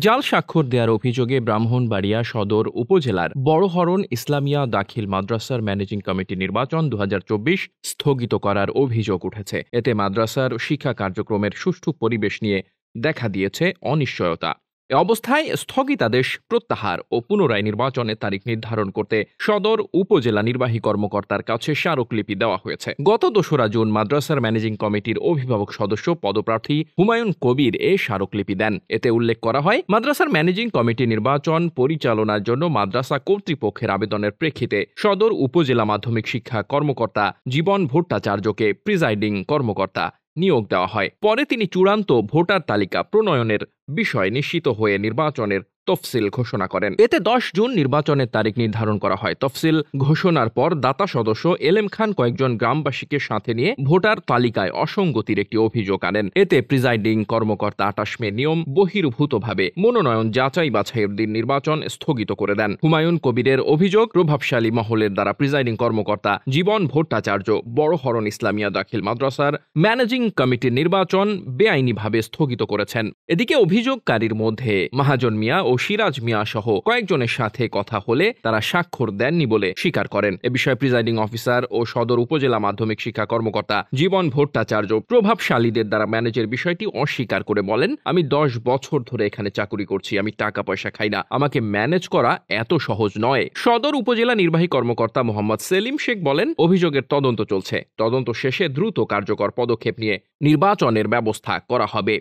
জাল স্বাক্ষর দেওয়ার অভিযোগে ব্রাহ্মণবাড়িয়া সদর উপজেলার বড়হরণ ইসলামিয়া দাখিল মাদ্রাসার ম্যানেজিং কমিটি নির্বাচন 2024 স্থগিত করার অভিযোগ উঠেছে। এতে মাদ্রাসার শিক্ষা কার্যক্রমের সুষ্ঠু পরিবেশ নিয়ে দেখা দিয়েছে অনিশ্চয়তা। এ অবস্থায় স্থগিতাদেশ প্রত্যাহার ও পুনরায় নির্বাচনের তারিখ নির্ধারণ করতে সদর উপজেলা নির্বাহী কর্মকর্তার কাছে স্মারকলিপি দেওয়া হয়েছে। গত 2রা জুন মাদ্রাসার ম্যানেজিং কমিটির অভিভাবক সদস্য পদপ্রার্থী হুমায়ুন কবির এ স্মারকলিপি দেন। এতে উল্লেখ করা হয়, মাদ্রাসার ম্যানেজিং কমিটি নির্বাচন পরিচালনার জন্য মাদ্রাসা কর্তৃপক্ষের আবেদনের প্রেক্ষিতে সদর উপজেলা মাধ্যমিক শিক্ষা কর্মকর্তা জীবন ভট্টাচার্যকে প্রিজাইডিং কর্মকর্তা নিয়োগ দেওয়া হয়। পরে তিনি চূড়ান্ত ভোটার তালিকা প্রণয়নের বিষয় নিশ্চিত হয়ে নির্বাচনের তফসিল ঘোষণা করেন। এতে 10 জুন নির্বাচনের তারিখ নির্ধারণ করা হয়। তফসিল ঘোষণার পর দাতা সদস্য এলেম খান কয়েকজন গ্রামবাসীকে সাথে নিয়ে ভোটার তালিকায় অসঙ্গতির একটি অভিযোগ আনেন। এতে প্রিজাইডিং কর্মকর্তা 28 মে নিয়ম বহির্ভূতভাবে মনোনয়ন যাচাই বাছাইয়ের দিন নির্বাচন স্থগিত করে দেন। হুমায়ুন কবিরের অভিযোগ, প্রভাবশালী মহলের দ্বারা প্রিজাইডিং কর্মকর্তা জীবন ভট্টাচার্য বড়হরণ ইসলামিয়া দাখিল মাদ্রাসার ম্যানেজিং কমিটির নির্বাচন বেআইনিভাবে স্থগিত করেছেন। এদিকে অভিযোগকারীর মধ্যে মাহাজন মিয়া ও সিরাজ মিয়া সহ কয়েকজনের সাথে কথা হলে তারা স্বাক্ষর দেননি বলে স্বীকার করেন। এ বিষয়ে প্রিজাইডিং অফিসার ও সদর উপজেলা মাধ্যমিক শিক্ষা কর্মকর্তা জীবন ভট্টাচার্য প্রভাবশালীদের দ্বারা ম্যানেজের বিষয়টি অস্বীকার করে বলেন, আমি 10 বছর ধরে এখানে চাকুরি করছি, আমি টাকা পয়সা খাই না, আমাকে ম্যানেজ করা এত সহজ নয়। সদর উপজেলা নির্বাহী কর্মকর্তা মোহাম্মদ সেলিম শেখ বলেন, অভিযোগের তদন্ত চলছে, তদন্ত শেষে দ্রুত কার্যকর পদক্ষেপ নিয়ে নির্বাচনের ব্যবস্থা করা হবে।